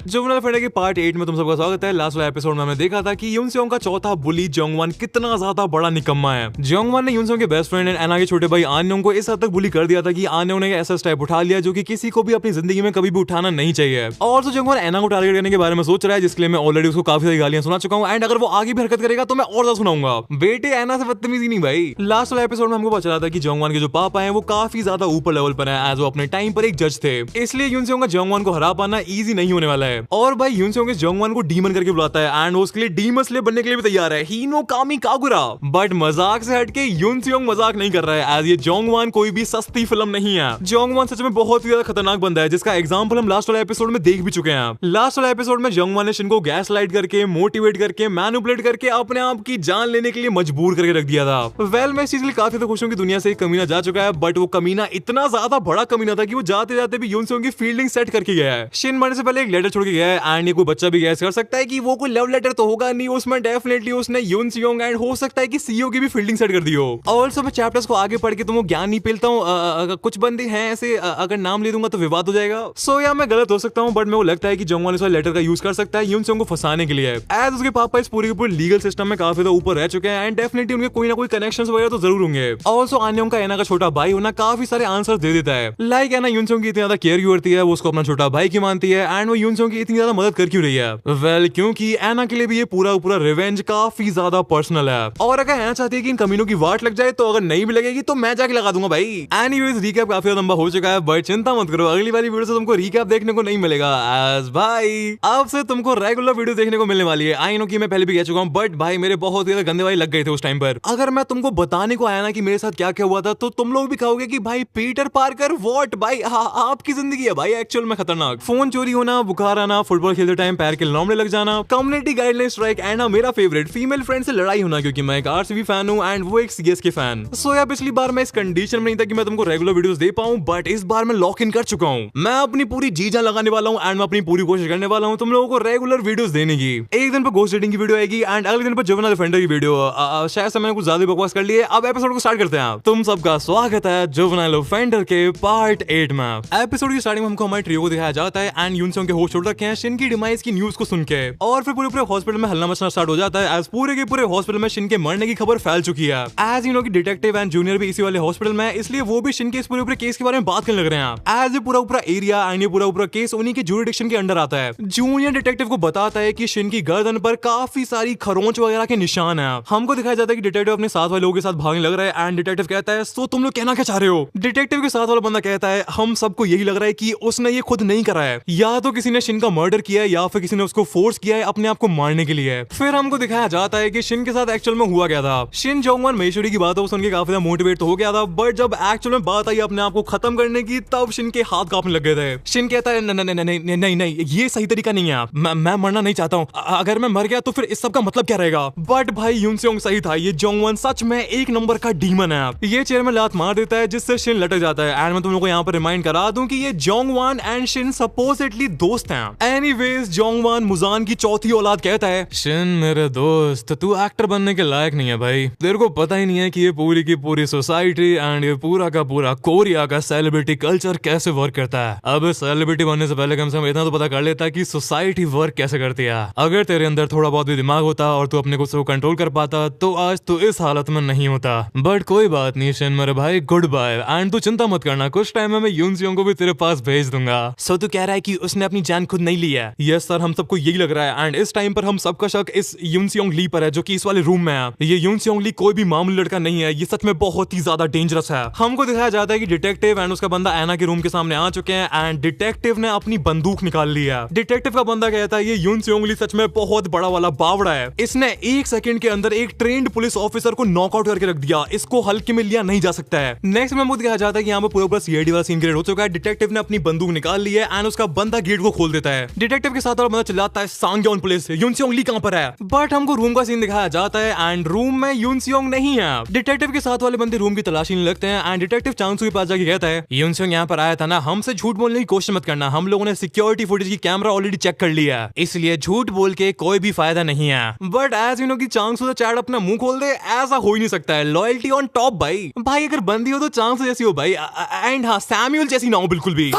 जुवनाइल fender के part 8 में तुम सबका स्वागत है। लास्ट वाले एपिसोड में हमने देखा था कि यूनसेओंग का चौथा बुली जोंगवान कितना ज्यादा बड़ा निकम्मा है। जोंगवान ने यूनसेओंग के बेस्ट फ्रेंड एंड एना के छोटे भाई आन्योंग को इस हद तक बुली कर दिया था कि आन्योंग ने ऐसा स्टेप उठा लिया जो कि किसी को भी अपनी जिंदगी में कभी भी उठाना नहीं चाहिए। और तो जोंगवान एना को टारगेट करने के बारे में सोच रहा है, जिसके लिए मैं ऑलरेडी उसको काफी सारी गालियां सुना चुका हूं एंड अगर वो आगे भी हरकत करेगा तो मैं और ज्यादा सुनाऊंगा। बेटे एना से बदतमीजी नहीं भाई। लास्ट वाले एपिसोड में हमको पता चला था कि जोंगवान के जो पापा हैं वो काफी ज्यादा ऊपर लेवल पर है, एज वो अपने टाइम पर एक जज थे, इसलिए यूनसेओंग का जोंगवान को हरा पाना इजी नहीं होने वाला है। और भाई यूनसेओंग इस जोंगवान को डीमन करके बुलाता है एंड वो उसके लिए डीमन स्लेयर बनने के लिए भी तैयार है, हीनो कामी कागुरा। बट मजाक से हटके यूनसेओंग मजाक नहीं कर रहा है, एज ये जोंगवान कोई भी सस्ती फिल्म नहीं है। जोंगवान सच में बहुत ही ज्यादा खतरनाक बंदा है, जिसका एग्जांपल हम लास्ट वाले एपिसोड में देख भी चुके हैं। लास्ट वाले एपिसोड में जोंगवान ने शिन को गैस लाइट करके, मोटिवेट करके, मैनिपुलेट करके अपने आप की जान लेने के लिए मजबूर करके रख दिया था। वेल मैं इस चीज के लिए काफी खुश हूं कि दुनिया से एक कमीना जा चुका है, बट वो कमीना इतना ज्यादा बड़ा कमीना था कि वो जाते जाते भी यूनसेओंग की फील्डिंग सेट करके गया है। शिन मरने से पहले एक लेटर छोड़ के गया है एंड ये कोई बच्चा भी गैस कर सकता है कि वो कोई लव लेटर तो होगा नहीं, उसमें डेफिनेटली उसने यूनसेओंग एंड हो सकता है कि सीईओ की भी फील्डिंग सेट कर दी हो। ऑल्सो मैं चैप्टर्स को आगे पढ़ के तुमको ज्ञान नहीं पेलता हूँ, कुछ बंदे हैं ऐसे अगर नाम ले दूंगा तो विवाद हो जाएगा। सो या मैं गलत हो सकता हूँ, बट मेरे को लगता है कि जोंगवान इस लेटर का यूज कर सकता है यूनसेओंग को फंसाने के लिए, एज उसके पापा इस पूरे के पूरे लीगल सिस्टम में काफी ज्यादा ऊपर रह चुके हैं एंड डेफिनेटली उनके कोई ना कोई कनेक्शंस वगैरह तो जरूर होंगे। ऑल्सो आन्योंग का एना का छोटा भाई होना काफी सारे आंसर दे देता है, लाइक एना यूनसेओंग की इतनी ज्यादा केयर क्यों करती है, वो उसको अपना छोटा भाई की मानती है एंड वो यूनसेओंग की इतनी ज्यादा मदद कर क्यों रही है। वेल क्योंकि एना के लिए भी ये पूरा रिवेंज काफी ज्यादा पर्सनल है, और अगर एना चाहती है कि इन कमीनों की वाट लग जाए तो अगर नहीं भी लगेगी तो मैं जाके लगा दूंगा भाई। एनीवेज रिकैप काफी लंबा हो चुका है, बट चिंता मत करो, अगली वाली वीडियो से तुमको रिकैप देखने को नहीं मिलेगा, एज भाई अब से तुमको रेगुलर वीडियो देखने को मिलने वाली है। आई नो कि मैं पहले भी कह चुका हूं, बट भाई मेरे बहुत ज्यादा गंदे वाली लग गए थे उस टाइम पर। अगर मैं तुमको बताने को आया ना कि मेरे साथ क्या क्या हुआ था तो तुम लोग भी कहोगे कि भाई पीटर पार्कर व्हाट भाई, आपकी जिंदगी है भाई एक्चुअल में खतरनाक। फोन चोरी होना, बुखार आना, फुटबॉल खेलते टाइम पैर के लौंडे लग जाना, कम्युनिटी गाइडलाइन स्ट्राइक एंड मेरा फेवरेट फीमेल फ्रेंड से लड़ाई होना, क्योंकि मैं एक आरसीबी फैन हूं एंड वो एक सीएसके फैन। सो यार पिछली बार मैं इस कंडीशन में नहीं था कि मैं तुमको रेगुलर वीडियोस दे पाऊं, बट इस बार मैं लॉक इन कर चुका हूं। मैं अपनी पूरी जी जान लगाने वाला हूं एंड मैं अपनी पूरी कोशिश करने वाला हूं तुम लोगों को रेगुलर वीडियोस देने की। एक दिन पर घोस्ट रेटिंग की वीडियो आएगी एंड अगले दिन पर जुवेनाइल फेंडर की वीडियो। शायद से मैंने कुछ ज्यादा बकवास कर लिए, अब एपिसोड को स्टार्ट करते हैं। तुम सबका स्वागत है जुवेनाइल फेंडर के पार्ट 8 में। एपिसोड की स्टार्टिंग में हमको हमारे ट्रियो को दिखाया जाता है एंड यूनसेओंग के होस्ट छोड़ रखे हैं शिन की डिमाइस की न्यूज को सुन के, और फिर पूरे हॉस्पिटल में हल्ला मचना स्टार्ट हो जाता है, एज पूरे के पूरे हॉस्पिटल में शिन के मरने की खबर फैल चुकी है। एज यू नो कि डिटेक्टिव एंड जूनियर भी इसी वाले हॉस्पिटल में है, इसलिए वो भी शिन के इस पूरे केस के बारे में बात करने लग रहे हैं। एज ये पूरा एरिया एंड ये पूरा केस उन्हीं के ज्यूरिडिक्शन के अंडर आता है। जूनियर डिटेक्टिव को बताता है कि शिन की गर्दन पर काफी सारी खरोंच वगैरह के निशान है। हमको दिखाया जाता है कि डिटेक्टिव अपने साथ वाले लोगों के साथ भागने लग रहा है एंड डिटेक्टिव कहता है सो तुम लोग कहना क्या चाह रहे हो। डिटेक्टिव के साथ वाला बंदा कहता है हम सबको यही लग रहा है कि उसने ये खुद नहीं करा है, या तो किसी ने शिन का मर्डर किया है या फिर किसी ने उसको फोर्स किया है अपने आप को मारने के लिए। फिर हमको दिखाया जाता है कि शिन के साथ एक्चुअल में हुआ क्या था। शिन जोंगवान महेश्वरी की बातों को सुन के काफी ज्यादा मोटिवेट तो हो गया था, बट जब एक्चुअल में बात आई अपने आप को खत्म करने की तब शिन के हाथ कांपने लग गए थे। शिन कहता है नहीं ये सही तरीका नहीं है, मैं मरना नहीं चाहता हूँ, अगर मैं मर गया तो फिर इस सब का मतलब क्या रहेगा। बट भाई यूनसेओंग सही था, ये जोंगवान सच में एक नंबर का डीमन है। ये चेयर में लात मार देता है जिससे शिन लटक जाता है एंड मैं तुम लोगों को यहाँ पर रिमाइंड करा दूं कि ये जोंगवान एंड शिन सपोजिटली दोस्त हैं। एनीवेज जोंगवान मुजान की चौथी औलाद कहता है शिन मेरे दोस्त तू एक्टर बनने के लायक नहीं है भाई, तेरे को पता ही नहीं है कि ये पूरी की पूरी सोसाइटी एंड ये पूरा का पूरा कोरिया का सेलिब्रिटी कल्चर कैसे वर्क करता है। अब सेलिब्रिटी बनने से पहले कम से कम इतना तो पता कर लेता कि सोसाइटी वर्क कैसे करती है। अगर तेरे अंदर थोड़ा बहुत भी दिमाग होता और तू अपने को कंट्रोल कर पाता तो आज तू इस हालत में नहीं होता। बट कोई बात नहीं शिन मेरे भाई, गुड बाय एंड तू चिंता मत करना, कुछ टाइम में मैं यूनसेओंग को भी तेरे पास भेज दूंगा। सो तू कह रहा है कि उसने अपनी जान खुद नहीं ली है? यस सर, हम सबको यही लग रहा है एंड इस टाइम पर हम सबका शक इस यूनसेओंग ली पर है जो कि इस वाले रूम में है। ये यूनसेओंग ली कोई भी मामूली लड़का नहीं है, ये सच में बहुत ही ज्यादा डेंजरस है। हमको दिखाया जाता है कि डिटेक्टिव एंड उसका बंदा एना के रूम के सामने आ चुके हैं एंड डिटेक्टिव ने अपनी बंदूक निकाल ली है। डिटेक्टिव का बंदा कहता है ये यूनसेओंग ली सच में बहुत बड़ा वाला बावड़ा है, इसने 1 सेकंड के अंदर एक ट्रेंड पुलिस ऑफिसर को नॉकआउट करके रख दिया, इसको हल्के में लिया नहीं जा सकता है। नेक्स्ट में हमको दिखाया जाता है कि यहाँ पर पूरा सीआईडी वाला सीन क्रिएट हो चुका है। डिटेक्टिव ने अपनी बंदूक निकाल ली है एंड उसका बंदा गेट को खोल देता है। डिटेक्टिव के साथ वाला बंदा चिल्लाता है सांगयोन पुलिस, यूनसेओंग ली कहां पर है? बट हमको रूम का सीन दिखाया जाता है एंड रूम में यूनसेओंग नहीं है। डिटेक्टिव के साथ वाले बंदे रूम की तलाशी नहीं लगते हैं एंड डिटेक्टिव चांगसू के पास जाके कहता है यूनसेओंग यहाँ पर आया था ना, हमसे झूठ बोलने की कोशिश मत करना, हम लोगों ने सिक्योरिटी फुटेज की कैमरा ऑलरेडी चेक कर लिया है, इसलिए झूठ बोल के कोई भी फायदा नहीं है। बट एज यू नो कि चांगसू चैट अपना मुंह खोल दे, ऐसा हो ही नहीं सकता है। लॉयल्टी ऑन टॉप भाई अगर बंदी हो तो चांगसू जैसी हो भाई, एंड हाँ सैमुअल जैसी ना हो बिल्कुल भी।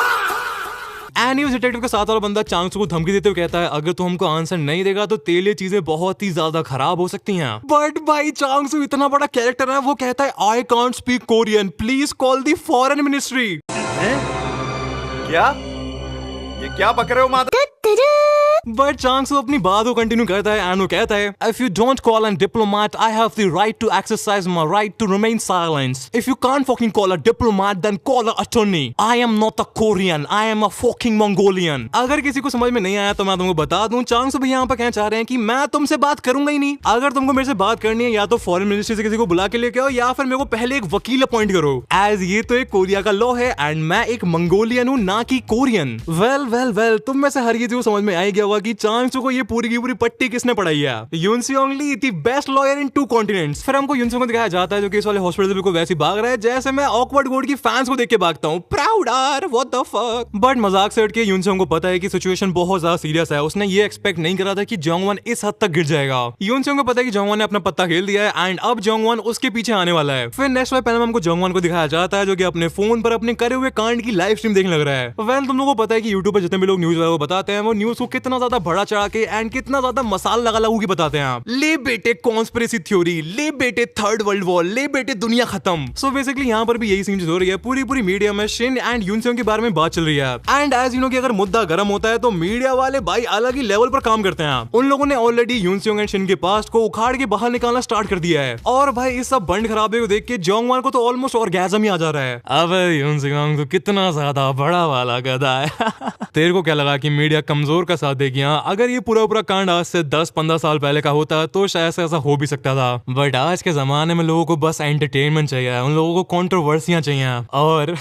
एंड उस डिटेक्टिव के साथ वाला बंदा चांगसू को धमकी देते हुए कहता है अगर तू हमको आंसर नहीं देगा तो तेरे लिए चीजें बहुत ही ज्यादा खराब हो सकती हैं। बट भाई चांगसू इतना बड़ा कैरेक्टर है, वो कहता है I can't speak Korean, please call the foreign ministry. क्या ये क्या बक रहे हो माता? बट चांगसू अपनी बात को कंटिन्यू करता है एंड वो कहता है if you don't call an diplomat I have the right to exercise my right to remain silence. If you can't fucking call a diplomat then call a attorney. I am not a Korean, I am a fucking Mongolian. अगर किसी को समझ में नहीं आया तो मैं तुमको बता दूं, चांगसू भी यहाँ पर कहना चाह रहे हैं कि मैं तुमसे बात करूंगा ही नहीं। अगर तुमको मेरे से बात करनी है या तो फॉरेन मिनिस्ट्री से किसी को बुला के लेके आओ या फिर मेरे को पहले एक वकील अपॉइंट करो, एज ये तो एक कोरिया का लॉ है एंड मैं एक मंगोलियन हूँ ना कि कोरियन। वेल तुम में से हर ये समझ में आई गया होगा कि चांगसू को ये पूरी की पूरी पट्टी किसने पढ़ाई है। Yunseong Lee the best lawyer in 2 continents. फिर हमको यूनसियोंग को दिखाया जाता है जो कि इस वाले हॉस्पिटल से बिल्कुल वैसे भाग रहा है जैसे मैं ऑकवर्ड गोड की फैंस को देख के भागता हूँ। Proud or what the fuck. But मजाक से हट के यूनसियोंग को पता है कि सिचुएशन बहुत ज्यादा सीरियस है। उसने ये एक्सपेक्ट नहीं करा था कि जोंगवन इस हद तक गिर जाएगा। यूनसियोंग को पता है कि जोंगवन ने अपना पत्ता खेल दिया है एंड अब जोंगवन उसके पीछे आने वाला है। फिर नेक्स्ट वाले पैनल में हमको जोंगवन को दिखाया जाता है जो कि अपने फोन पर अपने करे हुए कांड की लाइव स्ट्रीम देखने लग रहा है। वेल तुम लोगों को पता है कि यूट्यूब पर जितने भी लोग न्यूज वाले को बताते हैं वो न्यूज को कितना ज्यादा बड़ा चढ़ा के एंड कितना ज्यादा मसाला लगा लगू की बताते हैं। आप ले बेटे कॉन्स्पिरेसी थ्योरी, ले बेटे थर्ड वर्ल्ड वॉर, ले बेटे दुनिया खत्म। सो बेसिकली यहाँ पर भी यही सीन हो रही है। पूरी मीडिया में शिन एंड यूनसियोंग के बारे में बात चल रही है एंड एज यू नो कि अगर मुद्दा गर्म होता है तो मीडिया वाले भाई अलग ही लेवल पर काम करते हैं। उन लोगों ने ऑलरेडी यूनसियोंग एंड शिन के पास्ट को उखाड़ के बाहर निकालना स्टार्ट कर दिया है और भाई इस सब बंड खराबे को देख के जोंगवन को तो ऑलमोस्ट ऑर्गेज़म ही आ जा रहा है। अब यूनसियोंग तो कितना ज्यादा बड़ा वाला गधा है। तेरे को क्या लगा कि मीडिया कमजोर का साथ देगी? अगर ये पूरा कांड आज से 10-15 साल पहले का होता तो शायद से ऐसा हो भी सकता था। बट आज के जमाने में लोगों को बस एंटरटेनमेंट चाहिए, उन लोगों को कंट्रोवर्सियां चाहिए। और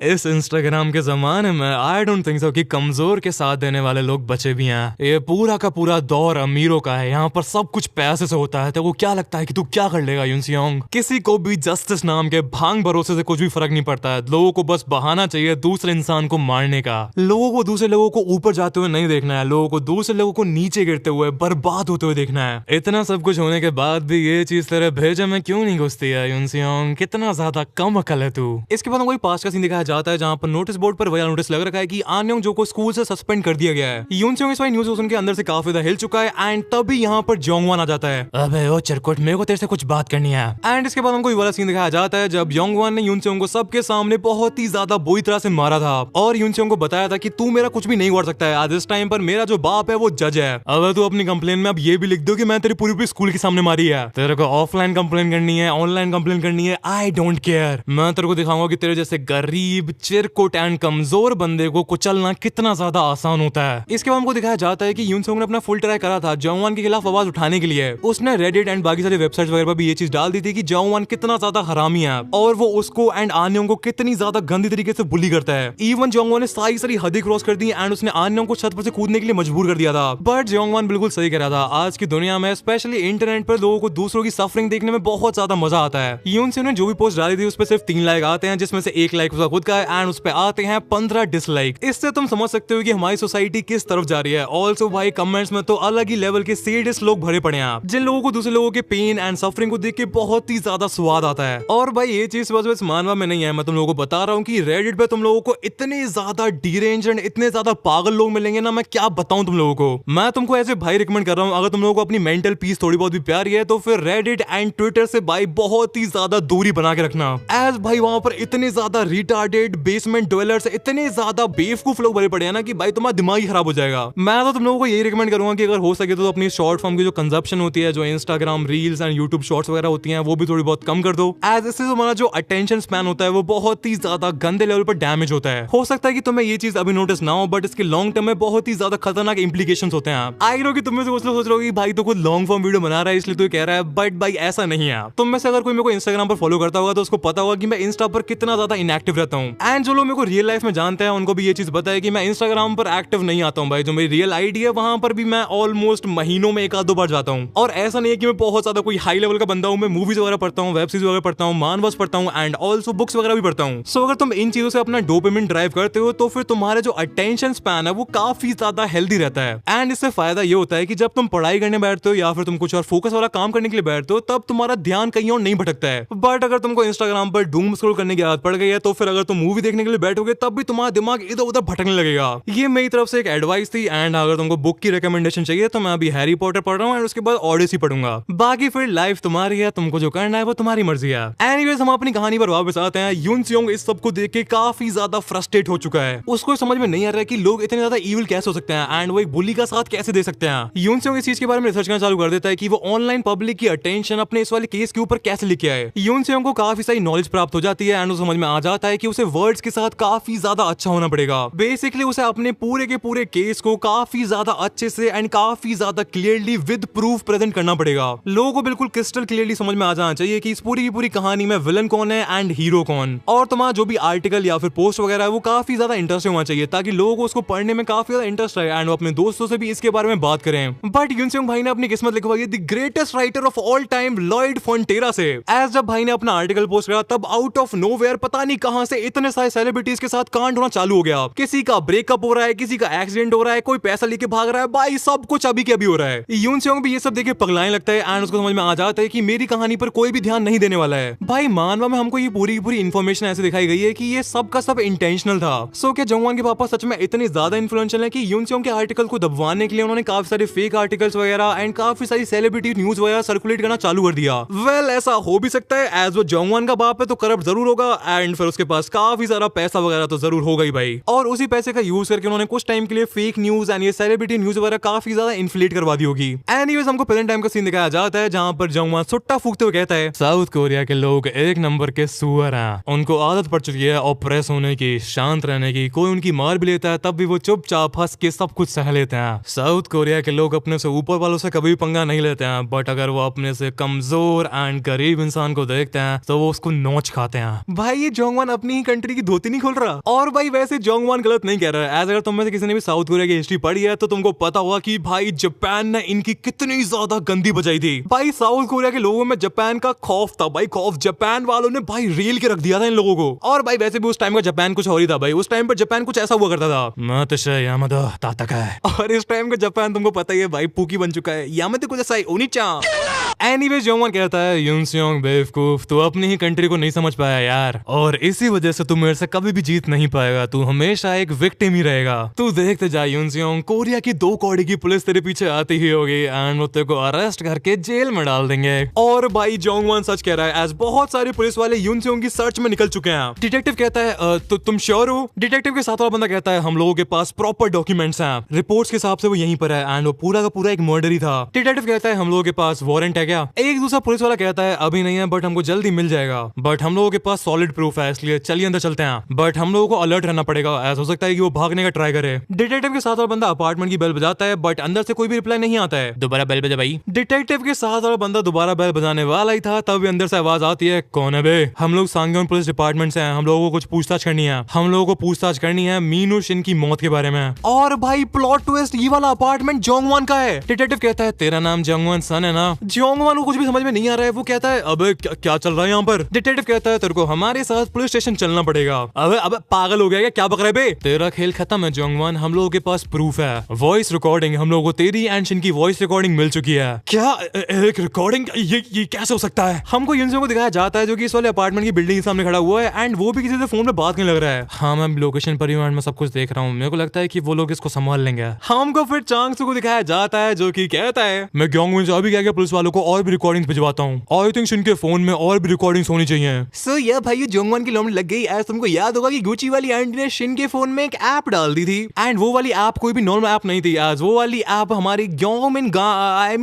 इस इंस्टाग्राम के जमाने में आई डोंट थिंक सो कि कमजोर के साथ देने वाले लोग बचे भी हैं। ये पूरा का पूरा दौर अमीरों का है, यहाँ पर सब कुछ पैसे से होता है। तो वो क्या लगता है कि तू क्या कर लेगा यूनसियोंग? किसी को भी जस्टिस नाम के भांग भरोसे से कुछ भी फर्क नहीं पड़ता है। लोगों को बस बहाना चाहिए दूसरे इंसान को मारने का। लोगों को दूसरे लोगों को ऊपर जाते हुए नहीं देखना है, लोगों को दूसरे लोगों को नीचे गिरते हुए बर्बाद होते हुए देखना है। इतना सब कुछ होने के बाद भी ये चीज तेरे भेजे में क्यों नहीं घुसती है यूनसियोंग? कितना ज्यादा कम अकल है तू। इसके बाद कोई पास्ट का सीन दिखाया जाता है जहाँ पर नोटिस बोर्ड पर वही नोटिस लग रखा है कि आन्योंग जो को स्कूल से सस्पेंड कर दिया गया है। यूनसियोंग इस वाली न्यूज़ सुन के अंदर से काफी ज्यादा हिल चुका है एंड तभी यहाँ पर जोंगवन आ जाता है। अबे ओ चिरकुट, मेरे को तेरे से कुछ बात करनी है। एंड इसके बाद हमको ये वाला सीन दिखाया जाता है जब जोंगवन ने यूनसियोंग को सबके सामने बहुत ही ज्यादा बुरी तरह से मारा था और यूनसियोंग को बताया था कि तू मेरा कुछ भी नहीं कर सकता है। आज इस टाइम पर मेरा जो बाप है वो जज है। अब तू अपनी कंप्लेन में अब ये भी लिख दो कि मैं तेरी पूरी स्कूल के सामने मारी है। तेरे को ऑफलाइन कंप्लेन करनी है, ऑनलाइन कंप्लेन करनी है, आई डोंट केयर। मैं तेरे को दिखाऊंगा कि तेरे जैसे गरीब चिरकुट एंड कमजोर बंदे को कुचलना कितना ज्यादा आसान होता है। इसके बाद हमको दिखाया जाता है कि यूनसियोंग ने अपना फुल ट्राई करा था जोंगवन के खिलाफ आवाज उठाने के लिए। उसने रेडिट एंड बाकी सारी वेबसाइट्स वगैरह पर भी ये चीज डाल दी थी कि जोंगवन कितना ज्यादा हरामी है और वो उसको एंड आन्योंग को कितनी ज्यादा गंदी तरीके से बुली करता है। इवन जोंगवन ने सारी हदें क्रॉस कर दी एंड उसने आन्योंग को छत पर से कूदने के लिए मजबूर कर दिया था। बट जोंगवन बिल्कुल सही कह रहा था। आज की दुनिया में स्पेशली इंटरनेट पर लोगों को दूसरों की सफरिंग देखने में बहुत ज्यादा मजा आता है। यूनसियोंग ने जो भी पोस्ट डाली थी उस पर सिर्फ 3 लाइक आते हैं जिसमें से 1 लाइक उसका खुद का है एंड उस पे आते हैं 15 डिसलाइक। इससे तुम समझ सकते हो कि हमारी सोसाइटी किस तरफ जा रही है। ऑल्सो भाई कमेंट्स में तो अलग ही लेवल के सेडिस्ट लोग भरे पड़े हैं जिन लोगों को दूसरे लोगों के पेन एंड सफरिंग को देख के बहुत ही ज्यादा स्वाद आता है। और भाई ये चीज बस मानवा में नहीं है, मैं तुम लोगों को बता रहा हूँ कि रेडिट पे तुम लोगों को इतने ज्यादा डीरेंज एंड इतने ज्यादा पागल लोग मिलेंगे ना, मैं क्या बताऊं तुम लोगों को। मैं तुमको ऐसे भाई रिकमेंड कर रहा हूँ, अगर तुम लोगों को अपनी मेंटल पीस थोड़ी बहुत भी प्यारी है तो फिर रेडिट एंड ट्विटर से भाई बहुत ही ज्यादा दूरी बना के रखना। एज भाई वहां पर इतने ज्यादा रिटार्डेड बेसमेंट ड्वेलर्स, इतने ज्यादा बेवकूफ लोग भरे पड़े हैं ना कि भाई तुम्हारा दिमाग ही खराब हो जाएगा। मैं तो तुम लोगों को यही रिकमेंड करूंगा कि अगर हो सके तो अपनी शॉर्ट फॉर्म की जो कंजप्शन होती है, जो Instagram reels and YouTube shorts वगैरह होती हैं, वो भी थोड़ी बहुत कम कर दो। एज इससे हमारा जो अटेंशन स्पैन होता है वो बहुत ही ज्यादा गंदे लेवल पर डैमेज होता है। हो सकता है कि तुम्हें ये चीज अभी नोटिस ना हो बट इसके लॉन्ग टर्म में बहुत ही ज्यादा खतरनाक इंप्लीकेशंस होते हैं। आई नो कि तुम में से सोच रहे हो कि भाई तो कुछ लॉन्ग फॉर्म वीडियो बना रहा है इसलिए तो कह रहा है, बट भाई ऐसा नहीं है। तुम में से अगर कोई मेरे को इंस्टाग्राम पर फॉलो करता होगा तो उसको पता होगा कि मैं इंस्टा पर कितना ज्यादा इनएक्टिव रहता हूँ। एंड जो लोग मेरे को रियल लाइफ में जानते हैं उनको भी ये चीज पता है कि मैं इंस्टाग्राम पर एक्टिव नहीं आता हूँ। भाई जो मेरी रियल आईडी है वहां पर भी मैं ऑलमोस्ट महीनों में 1-2 बार जाता हूँ। और ऐसा नहीं है कि मैं बहुत ज्यादा कोई हाई लेवल का बंदा हूँ। मैं मूवीज वगैरह पढ़ता हूँ, वेब सीरीज वगैरह पढ़ता हूँ, मानवस पढ़ता हूँ एंड ऑल्सो बुक्स वगैरह भी पढ़ता हूँ। सो अगर तुम इन चीजों से अपना डोपामिन ड्राइव करते हो तो फिर तुम्हारे जो अटेंशन स्पैन है वो काफी ज्यादा हेल्दी रहता है। एंड इससे फायदा ये होता है कि जब तुम पढ़ाई करने बैठते हो या फिर तुम कुछ और फोकस वाला काम करने के लिए बैठते हो तब तुम्हारा ध्यान कहीं और नहीं भटकता है। बट अगर तुमको इंस्टाग्राम पर डूम स्क्रॉल करने की आदत पड़ गई है तो फिर अगर तुम मूवी देखने के लिए बैठोगे तब भी तुम्हारा दिमाग इधर उधर भटकने लगेगा। ये मेरी तरफ से एक एडवाइस थी। एंड अगर तुमको बुक की रिकमेंडेशन चाहिए तो मैं अभी हैरी पॉटर पढ़ रहा हूँ एंड उसके बाद ऑडिसी पढ़ूंगा। बाकी फिर लाइफ तुम्हारी है, तुमको जो करना है वो तुम्हारी मर्जी है। एनीवेज हम अपनी कहानी पर वापस आते हैं। यून सियोंग इस सब को देख के काफी ज्यादा फ्रस्ट्रेट हो चुका है। उसको समझ में नहीं आ रहा है कि लोग इतने ज्यादा इविल कैसे हो सकते हैं एंड वो एक बुली का साथ कैसे दे सकते हैं। यून सियोंग इस चीज के बारे में रिसर्च करना चालू कर देता है कि वो ऑनलाइन पब्लिक की अटेंशन अपने इस वाले केस के ऊपर कैसे लेके आए। यून सियोंग को काफी सारी नॉलेज प्राप्त हो जाती है एंड उसे समझ में आ जाता है कि उसे वर्ड्स के साथ काफी ज्यादा अच्छा होना पड़ेगा। बेसिकली उसे अपने पूरे के पूरे केस को काफी ज्यादा अच्छे से एंड काफी ज्यादा क्लियरली विद प्रूफ प्रेजेंट करना पड़ेगा। लोगों को बिल्कुल क्रिस्टल क्लियरली समझ में आ जाना चाहिए कि इस पूरी की पूरी कहानी में विलन कौन है एंड हीरो कौन। और तुम्हारा जो भी आर्टिकल या फिर पोस्ट वगैरह है वो काफी ज्यादा इंटरेस्टिंग होना चाहिए ताकि लोगों को उसको पढ़ने में काफी ज्यादा इंटरेस्ट रहे एंड वो अपने दोस्तों से भी इसके बारे में बात करें। बट यून सियोंग भाई ने अपनी किस्मत लिखवाई है the greatest writer of all time Lloyd Fontera से। एज जब भाई ने अपना आर्टिकल पोस्ट किया तब आउट ऑफ नोवेयर पता नहीं कहां से इतने सारे सेलिब्रिटीज के साथ कांड होना चालू हो गया। किसी का ब्रेकअप हो रहा है, किसी का एक्सीडेंट हो रहा है, कोई पैसा लेके भाग रहा है, भाई सब कुछ अभी के अभी हो रहा है। यून सियोंग भी ये सब देख के पगलाने लगता है एंड उसको समझ में आ जाता है कि मेरी कहानी पर कोई भी ध्यान नहीं देने वाला है। भाई मानवा में हमको ये पूरी इन्फॉर्मेशन ऐसे दिखाई गई है कि ये सब का सब इंटेंशनल था। सो क्या जंगवान के पापा सच में इतने ज्यादा इन्फ्लुएंशियल है कि यून सियोंग के आर्टिकल को दबवाने के लिए उन्होंने काफी सारे फेक आर्टिकल्स वगैरह एंड काफी सारी सेलिब्रिटी न्यूज वगैरह सर्कुलेट करना चालू कर दिया। वेल ऐसा हो भी सकता है, एज वो जंगवान का बाप है तो करप्ट जरूर होगा एंड फिर उसके पास काफी सारा पैसा वगैरह तो जरूर होगा ही भाई। और उसी पैसे का यूज करके उन्होंने कुछ टाइम के लिए फेक न्यूज एंड ये सेलिब्रिटी न्यूज वगैरह काफी ज्यादा इन्फ्लेट करवा दी होगी। एनीवेज हमको प्रेजेंट टाइम का सीन दिखाया जाता है जहां पर जंगवान सुट्टा फूकते हुए कहता है साउथ कोरिया के लोग एक नंबर के सुअर हैं। उनको आदत पड़ चुकी है ऑप्रेस होने की, शांत रहने की। कोई उनकी मार भी लेता है तब भी वो चुपचाप हंस के सब कुछ सह लेते हैं। साउथ कोरिया के लोग अपने से ऊपर वालों से कभी भी पंगा नहीं लेते हैं, बट अगर वो अपने से कमजोर एंड गरीब इंसान को देखते हैं तो वो उसको नोच खाते हैं। भाई ये जोंगवान अपनी ही कंट्री की धोती नहीं खोल रहा। और भाई वैसे जोंगवान गलत नहीं कह रहा है। एज अगर तुम में से किसी ने भी साउथ कोरिया की हिस्ट्री पढ़ी है तो तुमको पता होगा कि भाई जापान ने इनकी कितनी ज्यादा गंदी बजाई थी। भाई साउथ कोरिया के लोगों में जापान का खौफ था। भाई खौफ, जापान वालों ने भाई रेल के रख दिया था इन लोगों को। और भाई वैसे भी उस टाइम का जापान कुछ और ही था। भाई उस टाइम पर जापान कुछ ऐसा हुआ करता था और इस टाइम का जापान तुमको पता ही है भाई पूकी बन चुका है। यामते कुछ ऐसा ही ओनिचा। एनीवेज जोंगवान कहता है यून सियोंग बेवकूफ, तू अपनी ही कंट्री को नहीं समझ पाया यार, और इसी वजह से तू मेरे से कभी भी जीत नहीं पाएगा। तू हमेशा एक विक्टिम ही रहेगा। तू देखते जा यून सियोंग, कोरिया की 2 कौड़ी की पुलिस तेरे पीछे आती ही होगी एंड वो तेरे को अरेस्ट करके जेल में डाल देंगे। और भाई जोंगवान सच कह रहा है, एज बहुत सारे पुलिस वाले यून सियोंग की सर्च में निकल चुके हैं। डिटेक्टिव कहता है तो तुम श्योर हो? डिटेक्टिव के साथ वाला बंदा कहता है हम लोगों के पास प्रॉपर डॉक्यूमेंट्स हैं, रिपोर्ट्स के हिसाब से वो यहीं पर है एंड वो पूरा का पूरा एक मर्डर ही था। डिटेक्टिव कहता है हम लोगों के पास वारंट है क्या? एक दूसरा पुलिस वाला कहता है अभी नहीं है बट हमको जल्दी मिल जाएगा, बट हम लोगों के पास सॉलिड प्रूफ है इसलिए चलिए अंदर चलते हैं, बट हम लोगों को अलर्ट रहना पड़ेगा, ऐसा हो सकता है कि वो भागने का ट्राई करे। डिटेक्टिव के साथ वाला बंदा अपार्टमेंट की बेल बजाता है बट अंदर से कोई भी रिप्लाई नहीं आता है। दोबारा बेल बजा भाई। डिटेक्टिव के साथ वाला बंदा दोबारा बेल बजाने वाला ही था तभी अंदर से आवाज आती है कौन है बे? हम लोग सांगयोन पुलिस डिपार्टमेंट से हैं, हम लोगों को कुछ पूछताछ करनी है, हम लोगों को पूछताछ करनी है मीनू शिन की मौत के बारे में। और भाई प्लॉट ट्विस्ट, ये वाला अपार्टमेंट जोंगवान का है। डिटेक्टिव कहता है तेरा नाम जोंगवान सन है ना? जोंगवान को कुछ भी समझ में नहीं आ रहा है। वो कहता है अबे क्या चल रहा है यहाँ पर? डिटेक्टिव कहता है तेरे को हमारे साथ पुलिस स्टेशन चलना पड़ेगा। अबे पागल हो गया क्या बक रहा है बे? तेरा खेल खत्म है जोंगवान, हम लोगों के पास प्रूफ है, वॉइस रिकॉर्डिंग, हम लोगों को तेरी एंड शिन की वॉइस रिकॉर्डिंग मिल चुकी है। क्या एक रिकॉर्डिंग? ये कैसे हो सकता है? हमको यूनसियोंग को दिखाया जाता है जो कि इस वाले अपार्टमेंट की बिल्डिंग के सामने खड़ा हुआ है एंड वो भी किसी से फोन पे बात करने लग रहा है। हाँ मैं लोकेशन पर ही हूँ एंड मैं सब कुछ देख रहा हूँ, मेरे को लगता है कि वो लोग इसको संभाल लेंगे। हमको फिर चांगसू को दिखाया जाता है जो कि कहता है मैं ग्योंगविन से अभी क्या पुलिस वालों को और भी रिकॉर्डिंग्स भिजवाता हूँ, आई थिंक शिन के फोन में और भी रिकॉर्डिंग्स होनी चाहिए। सो ये भाई जोंगवान की लोमड़ी लग गई। एज तुमको याद होगा कि गुची वाली आंटी ने शिन के फोन में एक ऐप डाल दी थी एंड वो वाली ऐप कोई भी नॉर्मल ऐप नहीं थी। आज वो वाली ऐप हमारी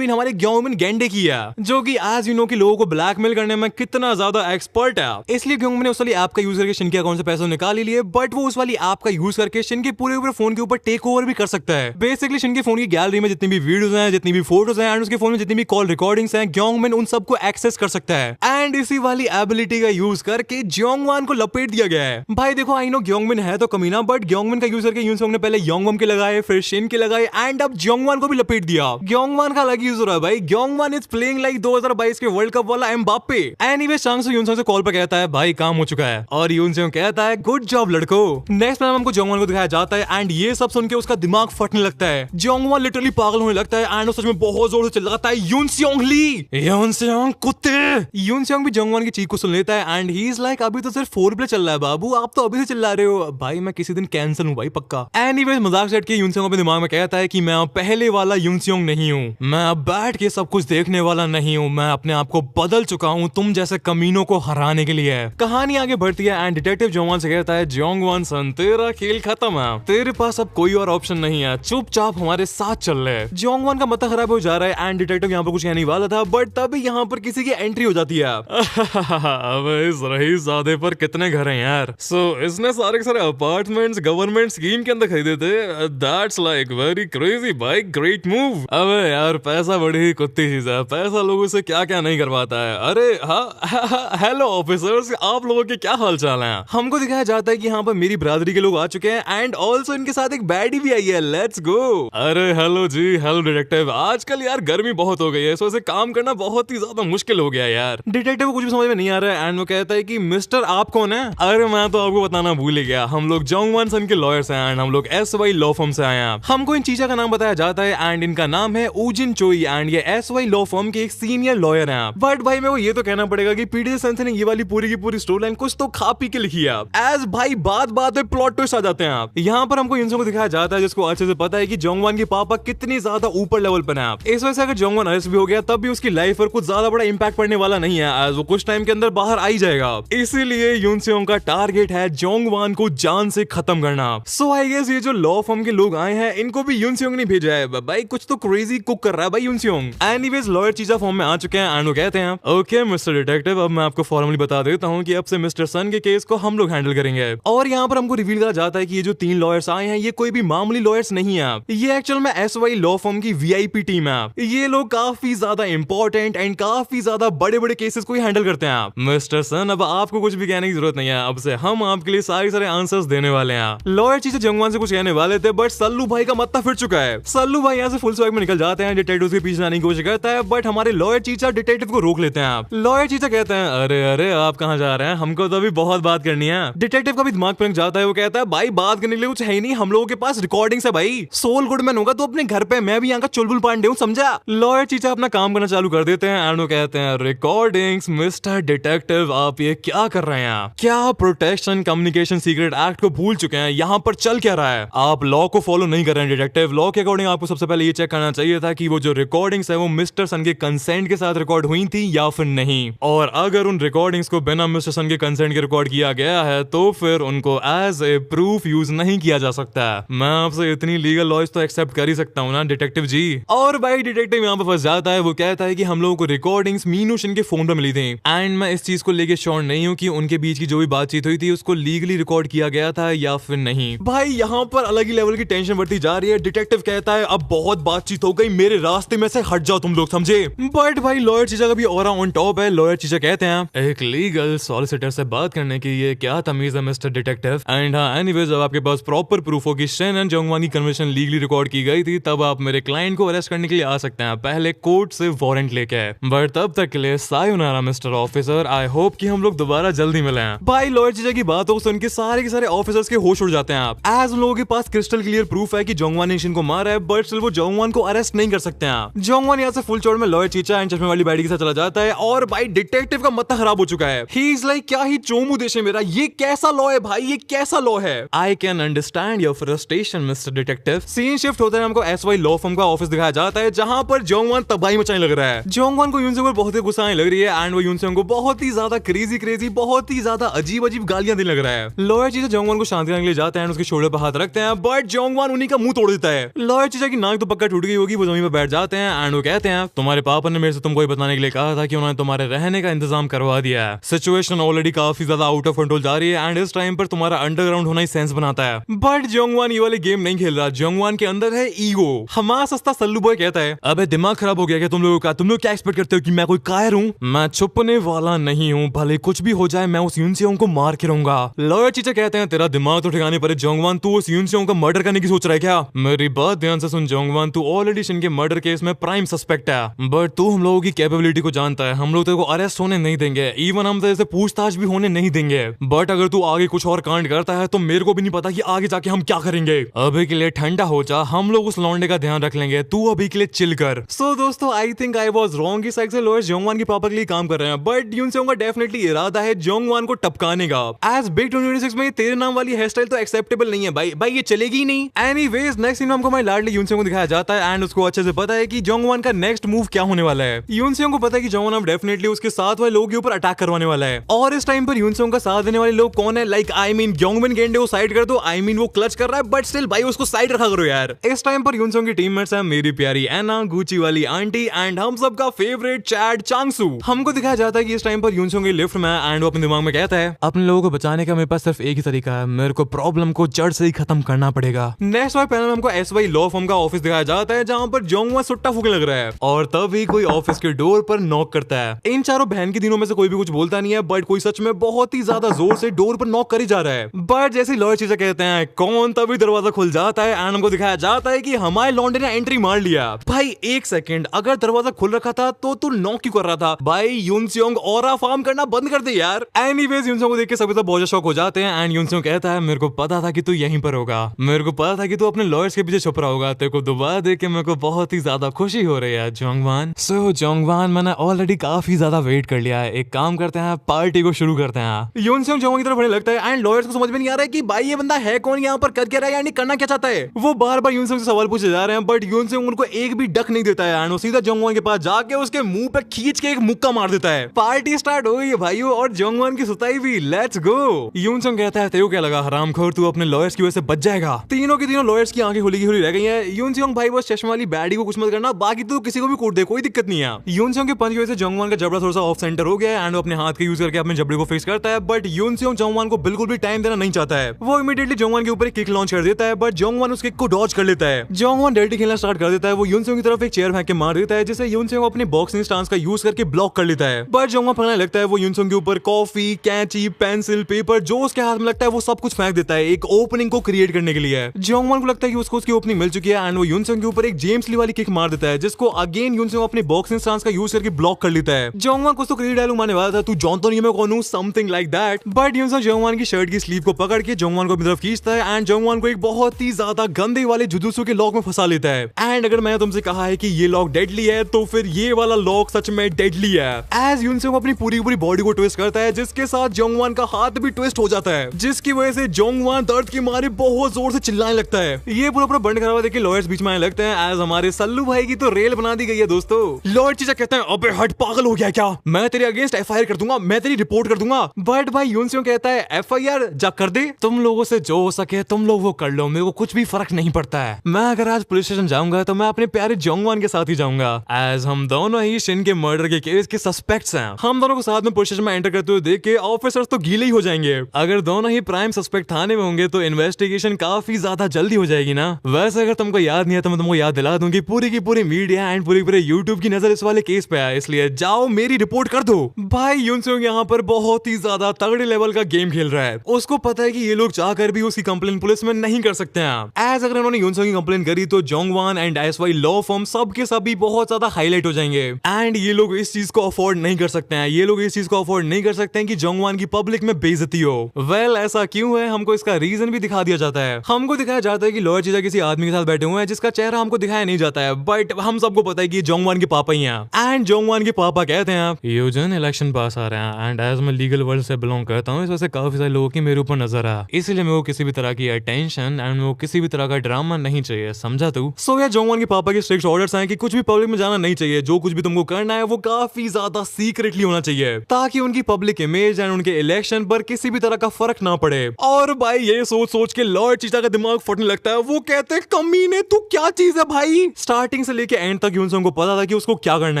हमारे ग्योंगमिन गेंडे की है जो कि आज यू नो कि लोगों को ब्लैकमेल करने में कितना ज्यादा एक्सपर्ट है। इसलिए ग्योंगमिन ने उस वाली ऐप का यूज करके शिन के अकाउंट से पैसे निकाल ही लिए, बट वो उस वाली ऐप का यूज करके शिन के पूरे फोन के ऊपर टेक ओवर भी कर सकता है। बेसिकली शिन के फोन की गैलरी में जितनी भी वीडियोस हैं, जितनी भी फोटोज हैं एंड उसके फोन में जितनी भी कॉल रिकॉर्डिंग्स पावर्स हैं ग्योंगमिन उन सबको एक्सेस कर सकता है एंड इसी वाली एबिलिटी का यूज करके जोंगवान को लपेट दिया गया है। भाई देखो आई नो ग्योंगमिन है तो कमीना बट ग्योंगमिन का यूज करके यूनसोंग ने पहले योंगवम के लगाए फिर शिन के लगाए एंड अब जोंगवान को भी लपेट दिया। ग्योंगवान का अलग यूज हो रहा है भाई। ग्योंगवान इज प्लेइंग लाइक 2022 के वर्ल्ड कप वाला एम्बाप्पे। एनीवे चांगसो यूनसोंग से कॉल पर कहता है भाई काम हो चुका है और यूनसोंग कहता है गुड जॉब लड़को। नेक्स्ट टाइम हमको जोंगवान को दिखाया जाता है एंड ये सब सुन के उसका दिमाग फटने लगता है। जोंगवान लिटरली पागल होने लगता है एंड सच में बहुत जोर से चिल्लाता है यूनसोंग ली यूनसोंग कुत्ते। यूनसोंग भी जोंगवान की चीख को सुन लेता है एंड ही इज लाइक अभी तो सिर्फ 4 प्ले चल रहा है बाबू, आप तो अभी से चिल्ला रहे हो। भाई मैं किसी दिन कैंसर हूँ भाई पक्का। एनीवेज मजाक सेट के यूनसोंग अपने दिमाग में कहता है कि मैं अब पहले वाला यूनसोंग नहीं हूँ, मैं अब बैठ के सब कुछ देखने वाला नहीं हूँ, मैं अपने आप को बदल चुका हूँ तुम जैसे कमीनों को हराने के लिए। कहानी आगे बढ़ती है एंड डिटेक्टिव जोंगवान से कहता है जोंगवान सन तेरा खेल खत्म है, तेरे पास अब कोई और ऑप्शन नहीं है, चुपचाप हमारे साथ चल रहे। जोंगवान का माथा खराब हो जा रहा है एंड डिटेक्टिव यहाँ पर कुछ कहने वाला था बट तभी यहाँ पर किसी की एंट्री हो जाती है। अब इस रईसजादे पर कितने घर हैं यार। सो इसने सारे के सारे अपार्टमेंट्स गवर्नमेंट स्कीम के अंदर खरीदे थे। दैट्स लाइक वेरी क्रेजी भाई, ग्रेट मूव। अबे यार पैसा बड़ी ही कुत्ती चीज है, पैसा लोगों से क्या क्या नहीं करवाता है। अरे हाँ हेलो ऑफिसर्स, आप लोगों के क्या हाल चाल हैं। हमको दिखाया जाता है कि यहाँ पर मेरी बिरादरी के लोग आ चुके हैं एंड ऑल्सो इनके साथ एक बैडी भी आई है। Let's go. अरे हेलो जी, हेलो डिटेक्टिव। आजकल यार गर्मी बहुत हो गई है सो इसे काम करना बहुत ही ज्यादा मुश्किल हो गया यार। डिटेक्टिव को कुछ भी समझ में नहीं आ रहा है एंड वो कहता है कि मिस्टर आप कौन है। अरे मैं तो आपको बताना भूल ही गया, हम लोग जोंगवान सन के लॉयर्स हैं एंड हम लोग SY लॉ फर्म से आए हैं। हमको इन चीजा का नाम बताया जाता है एंड इनका नाम है उजिन चोई एंड ये SY लॉ फर्म के एक सीनियर लॉयर हैं। बट भाई मेरे को ये तो कहना पड़ेगा कि पीडी सेंसे ने ये वाली पूरी की पूरी स्टोरी लाइन कुछ तो खा पी के लिखी है। एज भाई बात में प्लॉट ट्विस्ट आ जाते हैं आप। यहाँ पर हमको यूनसोंग को दिखाया जाता है जिसको अच्छे से पता है कि जोंगवान के पापा कितनी ज्यादा ऊपर लेवल पर हैं। इस वजह से अगर जोंगवान अरेस्ट भी हो गया तब भी उसकी लाइफ पर कुछ ज्यादा बड़ा इंपैक्ट पड़ने वाला नहीं है, आज वो कुछ टाइम के अंदर बाहर आ ही जाएगा। इसीलिए यूनसोंग का टारगेट है जोंगवान को जान से खत्म करना। सो आई गेस ये जो लॉ फर्म के लोग आए हैं इनको भी यूनसोंग ने भेजा है। भाई कुछ तो क्रेजी कुक कर रहा है भाई यूनसोंग। एनीवेज लॉयर चीजा फॉर्म में आ चुके हैं एंड वो कहते हैं ओके मिस्टर डिटेक्टिव, अब मैं आपको फॉर्मली बता देता हूँ कि अब से मिस्टर सन के केस को हम लोग हैंडल करेंगे। और यहाँ पर हमको रिवील करा जाता है कि ये जो 3 लॉयर्स आए हैं ये कोई भी मामूली लॉयर्स नहीं है, ये एक्चुअल में SY लॉ फर्म की VIP टीम है। ये लोग काफी ज्यादा इंपॉर्टेंट एंड काफी ज्यादा बड़े बड़े केसेस को ही हैंडल करते हैं। मिस्टर सन अब आपको कुछ भी कहने की जरूरत नहीं है, अब से हम आपके लिए सारे आंसर्स देने वाले हैं। लॉयर चीज जोंगवान से कुछ कहने वाले थे बट सल्लू भाई का मत्था फिर चुका है। सल्लू भाई यहाँ से फुल स्वैग में निकल जाते हैं, डिटेक्टिव के पीछे जाने की कोशिश करता है बट हमारे लॉयर चीचा डिटेक्टिव को रोक लेते हैं। लॉयर चीचा कहते हैं अरे अरे आप कहाँ जा रहे हैं, हमको तो अभी बहुत बात करनी है। डिटेक्टिव का भी दिमाग पलट जाता है, वो कहता है भाई बात करने के लिए कुछ है ही नहीं, हम लोगों के पास रिकॉर्डिंग्स है भाई। सोल गुडमैन होगा तो अपने घर पे, मैं भी यहाँ का चुलबुल पांडे हूँ समझा। लॉयर चीचा अपना काम करना चालू कर देते हैं एंड वो कहते हैं रिकॉर्डिंग्स मिस्टर डिटेक्टिव आप ये क्या कर रहे हैं, क्या प्रोटेक्शन कम्युनिकेशन सीक्रेट एक्ट को भूल चुके हैं, यहाँ पर चल क्या रहा है, आप लॉ को फॉलो नहीं कर रहे हैं डिटेक्टिव। लॉ के अकॉर्डिंग आपको सबसे पहले ये चेक करना चाहिए था कि वो जो रिकॉर्डिंग्स है वो मिस्टर सन के कंसेंट के साथ रिकॉर्ड हुई थी या फिर नहीं, और अगर उन रिकॉर्डिंग्स को बिना मिस्टर सन के कंसेंट के रिकॉर्ड किया गया है तो फिर उनको एज ए प्रूफ यूज नहीं किया जा सकता। मैं आपसे इतनी लीगल लॉज तो एक्सेप्ट कर ही सकता हूँ ना डिटेक्टिव जी। और भाई डिटेक्टिव यहाँ पे फंस जाता है, वो कहता है कि हम लोगों को रिकॉर्डिंग्स मीनू शिन के फोन पर मिली थी एंड मैं इस चीज को लेके श्योर नहीं हूँ कि उनके बीच की जो भी बातचीत हुई थी उसको लीगली रिकॉर्ड किया गया था या फिर नहीं। भाई यहाँ पर अलग ही लेवल की टेंशन बढ़ती जा रही है। डिटेक्टिव कहता है अब बहुत बातचीत हो गई, मेरे रास्ते में से हट जाओ तुम लोग, समझे। बट भाई लॉयर चीजा का भी ऑरा ऑन टॉप है। लॉयर चीजा कहते हैं एक लीगल सॉलिसिटर से बात करने की ये क्या तमीज है मिस्टर डिटेक्टिव, एंड हाँ एनीवेज जब आपके पास प्रॉपर प्रूफ हो कि शिन एंड जोंगवान की कन्वर्सेशन लीगली रिकॉर्ड की गई थी तब आप मेरे क्लाइंट को अरेस्ट करने के लिए आ सकते हैं, पहले कोर्ट से वारंट लेके। बट तब तक के लिए sayonara mister officer, I hope कि हम लोग दोबारा जल्दी मिले हैं। भाई लॉयर चीजा की बात हो सुन के सारे ऑफिसर्स के होश उड़ जाते हैं। आप एज लोगों के पास क्रिस्टल क्लियर प्रूफ है कि जोंगवान ने शिन को मारा है बट स्टिल वो जोंगवान को अरेस्ट नहीं कर सकते हैं। जोंगवान यहाँ से फुल चौड़ में लॉयर चीचा एंड चश्मे वाली बैडी के साथ चला जाता है और भाई डिटेक्टिव का मत्था खराब हो चुका है। ही इज लाइक क्या ही चोमू देश है मेरा, ये कैसा लॉ है भाई, ये कैसा लॉ है। I can understand your frustration mister detective. Scene shift होता है, हमको SY लॉ फर्म का ऑफिस दिखाया जाता है जहां पर जोंगवान तबाही मचाने लग रहा है। जोंगवान को यूनसोंग पर बहुत ही गुस्सा आने लग रही है एंड वो यूनसोंग को बहुत ही ज्यादा क्रेजी बहुत ही ज्यादा अजीब गालियां देने लग रहा है। लॉयर चीचा जोंगवान को शांति करने के लिए जाते हैं, उसके शोल्डर पर हाथ रखते हैं बट जोंगवान उन्हीं का मुंह तोड़ देता है। लॉयर चीचा की नाक तो पक्का टूट गई होगी, वो जमीन पर बैठ जाते हैं एंड वो कहते हैं तुम्हारे पापा ने मेरे से तुमको बताने के लिए कहा था कि उन्होंने तुम्हारे रहने का इंतजाम करवा दिया है। सिचुएशन ऑलरेडी काफी ज्यादा आउट ऑफ कंट्रोल जा रही है एंड इस टाइम पर तुम्हारा अंडरग्राउंड होना ही सेंस बनाता है। बट जोंगवान ये वाले गेम नहीं खेल रहा, जोंगवान के अंदर है ईगो। हमारा सस्ता सल्लू बॉय कहता है अबे दिमाग खराब हो गया क्या तुम लोगों का? तुम लोग क्या एक्सपेक्ट करते हो कि मैं कोई कायर हूँ? मैं छुपने वाला नहीं हूँ, भले कुछ भी हो जाए मैं उस यूनसेओंग को मार के रहूंगा। लॉयर चीचा कहते हैं तेरा दिमाग तो ठिकाने पर है जोंगवान, तू उस यूनसेओंग का मर्डर करने की सोच रहा है क्या? मेरी बात ध्यान से सुन जोंगवान, तू ऑलरेडी शिन के मर्डर केस में प्राइम सस्पेक्ट है, बट तू हम लोगों की कैपेबिलिटी को जानता है। हम लोग तेरे को अरेस्ट होने नहीं देंगे, इवन हम तेरे से पूछताछ भी होने नहीं देंगे। बट अगर तू आगे कुछ और कांड करता है तो मेरे को भी नहीं पता कि आगे जाके हम क्या करेंगे। अभी के लिए ठंडा हो जा, हम लोग उस लौंडे का ध्यान रख लेंगे, तू अभी के लिए चिल कर। सो दोस्तों, I think I was wrong. इस साइड से लॉयर्स जोंगवान की पापा के लिए काम कर रहे हैं, बट यूनसेओंग का डेफिनेटली इरादा है जोंगवान को टपकाने का। एज बिग 2026 में तेरे नाम वाली हेयर स्टाइल तो एक्सेप्टेबल नहीं है भाई, ये चलेगी ही नहीं। एनीवेज नेक्स्ट सीन में हमको हमारे लाडले यूनसेओंग को दिखाया जाता है एंड उसको अच्छे से पता है कि जोंगवान का नेक्स्ट मूव क्या होने वाला है। यूनसेओंग को पता है कि जोंगवान अब डेफिनेटली उसके साथ वाले लोगों के ऊपर अटैक करवाने वाला है, और इस टाइम पर यूनसेओंग का साथ देने वाले लोग कौन है? लाइक आई मीन योंगमिन गेंडे को साइड कर दो, आई मीन वो क्लच कर रहा है, बट स्टिल भाई उसको साइड रखा करो यार। इस टाइम पर यूनसेओंग की टीममेट्स हैं मेरी प्यारी एना, गुची वाली आंटी एंड हम सबका फेवरेट चैड चांगसू। हमको दिखाया जाता है कि इस टाइम पर यूनसेओंग लिफ्ट में एंड वो अपने दिमाग में कहता है अपने लोगों को बचाने का मेरे पास सिर्फ एक ही तरीका है, मेरे को प्रॉब्लम को जड़ से ही खत्म करना पड़ेगा। नेक्स्ट वाले पैनल में हमको एसवाई लॉ फर्म का ऑफिस दिखाया जाता है जहां पर जोंगवान सुट्टा फूकने लग रहा है, और तभी कोई ऑफिस के डोर पर नॉक करता है। इन चारों बहन के दिनों में से कोई भी कुछ बोलता नहीं है, बट कोई सच में बहुत ही ज्यादा जोर से डोर पर नॉक कर ही जा रहा है। बट जैसे लॉयर चीजा कहते हैं कौन, तभी दरवाजा खुल जाता है एंड हमको दिखाया जाता है कि हमारे लॉन्डे ने एंट्री मार लिया। भाई एक सेकंड, अगर दरवाजा खुल रखा था तो तू नॉक क्यों कर रहा था? भाई यूनसेओंग ऑरा फार्म करना बंद कर दे यार। एनीवेज यूनसेओंग को देख के सभी तो बहुत शॉक हो जाते हैं एंड यूनसेओंग कहता है मेरे को पता था कि तू यहीं पर होगा, मेरे को पता था कि तू अपने लॉयर्स के पीछे छुप रहा होगा, तेरे को दोबारा देख के मेरे को बहुत ही ज्यादा खुशी हो रही है जोंगवान। सो जोंगवान, मैंने ऑलरेडी काफी ज्यादा वेट कर लिया है, एक काम करते हैं पार्टी को शुरू करते हैं। यूनसेओंग जोंगवान की तरफ बढ़ने लगता है एंड लॉयर्स को समझ में नहीं आ रहा है कि भाई ये बंदा है कौन, यहाँ पर कर क्या रहा है, यानी करना क्या चाहता है। वो बार बार यूनसेओंग से सवाल पूछे जा रहे हैं, बट यूनसेओंग उनको एक भी डक नहीं देता है एंड वो सीधा जोंगवान के पास जाके उसके मुंह पे खींच के एक मुक्का मार देता है। पार्टी स्टार्ट हो गई है भाइयों, और जोंगवान की सुताई भी। Let's go. यूनसेओंग कहता है तेरे को क्या लगा हरामखोर, तू अपने लॉयर्स की वजह से बच जाएगा। तीनों की तीनों लॉयर्स की आंखें खुली की खुली रह गई हैं। यूनसेओंग भाई बस चश्मा वाली बैडी को कुछ मत करना, बाकी तो किसी को भी कूट दे, कोई दिक्कत नहीं है। यूनसेओंग के पंच की वजह से जोंगवान का जबड़ा थोड़ा सा ऑफ सेंटर हो गया है एंड वो अपने हाथ का यूज करके अपने जबड़े को फिक्स करता है, बट यूनसेओंग जोंगवान को बिल्कुल भी टाइम देना नहीं चाहता है। वो इमीडिएटली जोंगवान के ऊपर एक किक लॉन्च कर देता है, बट जोंगवान उस किक को डॉज कर लेता है। जोंगवान डर्टी खेलना स्टार्ट कर देता है, वो यूनसेओंग की तरफ एक चेयर फेंक के मार देता है, जिसे यूनसेओंग अपने बॉक्सिंग स्टांस का यूज करके ब्लॉक कर लेता है। बट जोंगवान पकड़ने लगता है, वो यूनसेओंग के ऊपर कॉफी, कैंची, पेंसिल, पेपर जो उसके हाथ में लगता है वो सब कुछ फेंक देता है एक ओपनिंग को क्रिएट करने के लिए। जोंगवान को लगता है कि उसको उसकी ओपनिंग मिल चुकी है एंड वो यूनसेओंग के ऊपर एक जेम्स ली वाली किक मार देता है, जिसको अगेन यूनसेओंग अपने बॉक्सिंग स्टांस का यूज करके ब्लॉक कर लेता है। जोंगवान कुछ तो क्रिएट डायलॉग मारने वाला था, तू जानता तो नहीं मैं कौन हूं, समथिंग लाइक दैट, बट यूनसेओंग जोंगवान की शर्ट की स्लीव को पकड़ के जोंगवान को अपनी तरफ खींचता है एंड जोंगवान को एक बहुत ही ज्यादा गंदे वाले जुजुत्सु के लॉक में फंसा लेता है। एंड अगर मैं तुमसे कहा है कि ये लॉक डेडली है, तो फिर ये वाला लॉक सच में डेडली है। एज यूनसेओंग अपनी पूरी पूरी बॉडी को ट्विस्ट करता है, जिसके साथ जोंगवान का हाथ भी ट्विस्ट हो जाता है, जिसकी वजह से जोंगवान दर्द के मारे बहुत जोर से चिल्लाने लगता है। ये पूरा बंद करा हुआ देख के लॉयर्स बीच में आने लगते हैं, एज हमारे सल्लू भाई की तो रेल बना दी गई है दोस्तों। लॉयर चीजा कहते हैं अबे हट, पागल हो गया क्या, मैं तेरे अगेंस्ट एफआईआर कर दूंगा, मैं तेरी रिपोर्ट कर दूंगा। बट भाई यूनसेओंग कहता है एफआईआर जा कर दे, तुम लोगों से जो हो सके तुम लोग वो कर लो, मेरे को कुछ भी फर्क नहीं पड़ता है। मैं अगर आज पुलिस स्टेशन जाऊंगा तो मैं अपने प्यारे जोंगवान के साथ ही जाऊंगा, एज हम दोनों ही शिन के मर्डर के केस के सस्पेक्ट्स हैं। हम दोनों को साथ में पुलिस स्टेशन में एंटर करते हुए देख के ऑफिसर्स तो गीले ही हो जाएंगे। अगर दोनों ही प्राइम सस्पेक्ट थाने में होंगे तो इन्वेस्टिगेशन काफी ज्यादा जल्दी हो जाएगी ना। वैसे अगर तुमको याद नहीं है तो मैं तुमको याद दिला दूंगी, पूरी की पूरी मीडिया एंड पूरी यूट्यूब की नजर इस वाले केस पे है, इसलिए जाओ मेरी रिपोर्ट कर दो। भाई यूनसेओंग यहाँ पर बहुत ही ज्यादा तगड़े लेवल का गेम खेल रहा है। उसको पता है कि ये लोग चाहकर भी उसकी कंप्लेन पुलिस में नहीं कर सकते हैं। एज अगर उन्होंने यूनसेओंग की कंप्लेन करी तो जोंगवान एंड एसवाई लॉ फर्म सब के सभी बहुत ज्यादा हाईलाइट हो जाएंगे एंड ये लोग इस चीज को अफोर्ड नहीं कर सकते हैं। ये लोग इस चीज को अफोर्ड नहीं कर सकते हैं कि जोंगवान की पब्लिक में बेइज्जती हो। वेल ऐसा क्यों है, हमको इसका रीजन भी दिखा दिया जाता है। हमको दिखाया जाता है कि लॉयर चीजा किसी आदमी के साथ बैठे हुए हैं जिसका चेहरा हमको दिखाया नहीं जाता है, बट हम सबको पता है कि जोंगवान के पापा ही हैं। एंड जोंगवान के पापा कहते हैं यूजन इलेक्शन पास आ रहे हैं एंड एज मैं लीगल वर्ल्ड से बिलोंग करता हूँ, इस वजह से काफी सारे लोगों की मेरे ऊपर नजर है, इसलिए मेरे को किसी भी तरह की अटेंशन एंड मेरे को किसी भी तरह का ड्रामा नहीं चाहिए, समझा तू। सो या जोंगवान के पापा के स्ट्रिक्ट ऑर्डर्स हैं कि कुछ भी पब्लिक में जाना नहीं चाहिए, जो कुछ भी तुमको करना है वो काफी ज्यादा सीक्रेटली होना चाहिए, ताकि उनकी पब्लिक इमेज एंड उनके इलेक्शन पर किसी भी तरह का फर्क ना पड़े। और भाई ये सोच सोच के लॉर्ड चीचा का दिमाग फटने लगता है। वो कहते हैं कमीने तू क्या चीज है भाई। स्टार्टिंग से लेके एंड तक यूनसेओंग को पता था कि उसको क्या करना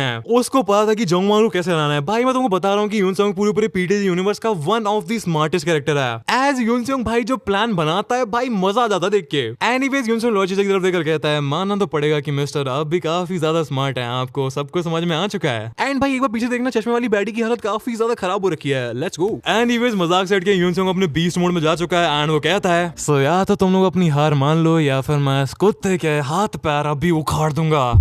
है, उसको पता था कि जोंगवान को कैसे हराना है। भाई मैं तुमको बता रहा हूँ कि यूनसेओंग पूरे पीटीजी यूनिवर्स का one of the smartest character है। एज यूनसेओंग भाई जो प्लान बनाता है भाई मजा आ जाता है देख के। एनीवेज यूनसेओंग लॉर्ड चीचा की तरफ देखकर कहता है मानना तो पड़ेगा कि मिस्टर आप भी काफी ज्यादा स्मार्ट है रहे हैं आपको, सबको समझ में आ चुका है। एंड भाई एक बार पीछे देखना, चश्मे वाली बैडी की हालत काफी ज्यादा खराब हो रखी है। Let's go. एनीवेज मजाक सेट के यूनसोंग अपने बीस्ट मोड में जा चुका है एंड वो कहता है सो या तो तुम लोग अपनी हार मान लो या फिर मैं इस कुत्ते के हाथ पैर अभी उखाड़ दूंगा।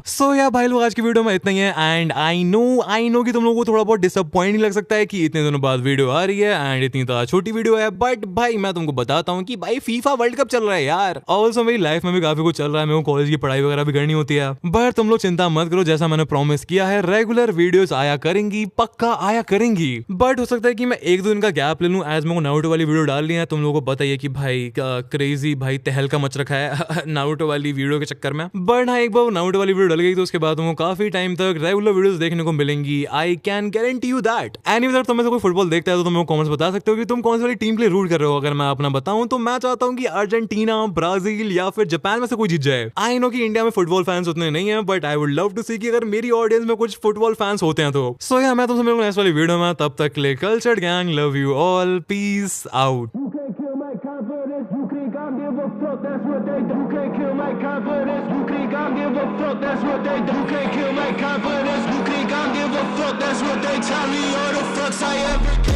सो या भाई लोग आज की वीडियो में इतना ही है। एंड आई नो कि तुम लोगों को थोड़ा बहुत डिसअपॉइंटिंग लग सकता है कि इतने दिनों बाद वीडियो आ रही है एंड इतनी तो छोटी वीडियो है, बट भाई मैं तुमको बताता हूँ कि भाई फीफा वर्ल्ड कप चल रहा है यार। ऑल्सो मेरी लाइफ में भी काफी कुछ चल रहा है, मेरे को कॉलेज की पढ़ाई वगैरह भी करनी होती है। बट तुम लोग चिंता मत करो, जैसा मैंने प्रॉमिस किया है रेगुलर वीडियोस आया करेंगी, पक्का आया करेंगी। बट हो सकता है कि मैं एक दो दिन का गैप ले लूं, एज मेरे को नारुतो वाली वीडियो डालनी है। तुम लोगों को पता ही है कि भाई क्रेजी भाई तहलका मच रखा है नारुतो वाली वीडियो के चक्कर में। बट हाँ, एक बार नारुतो वाली वीडियो डल गई तो उसके बाद तुमको काफी टाइम तक रेगुलर वीडियोस देखने को मिलेंगी। I can guarantee you that. Anyways अगर तुम्हें से कोई फुटबॉल देखता है तो तुम कमेंट्स बता सकते हो कि तुम कौन सी वाली टीम के लिए रूट कर रहे हो। अगर मैं अपना बताऊं तो मैं चाहता हूं कि अर्जेंटीना, ब्राजील या फिर जापान में से कोई जीत जाए। आई नो कि इंडिया में फुटबॉल फैंस उतने नहीं है, but I would love to see कि अगर मेरी ऑडियंस में कुछ फुटबॉल फैंस होते हैं तो। सो या मैं तुमसे मिलूंगा नेक्स्ट वाली वीडियो में, तब तक के लिए cultured gang, love you all, peace out. That's what they do. You can't kill my confidence. You can't give a fuck. That's what they tell me. All the fucks I ever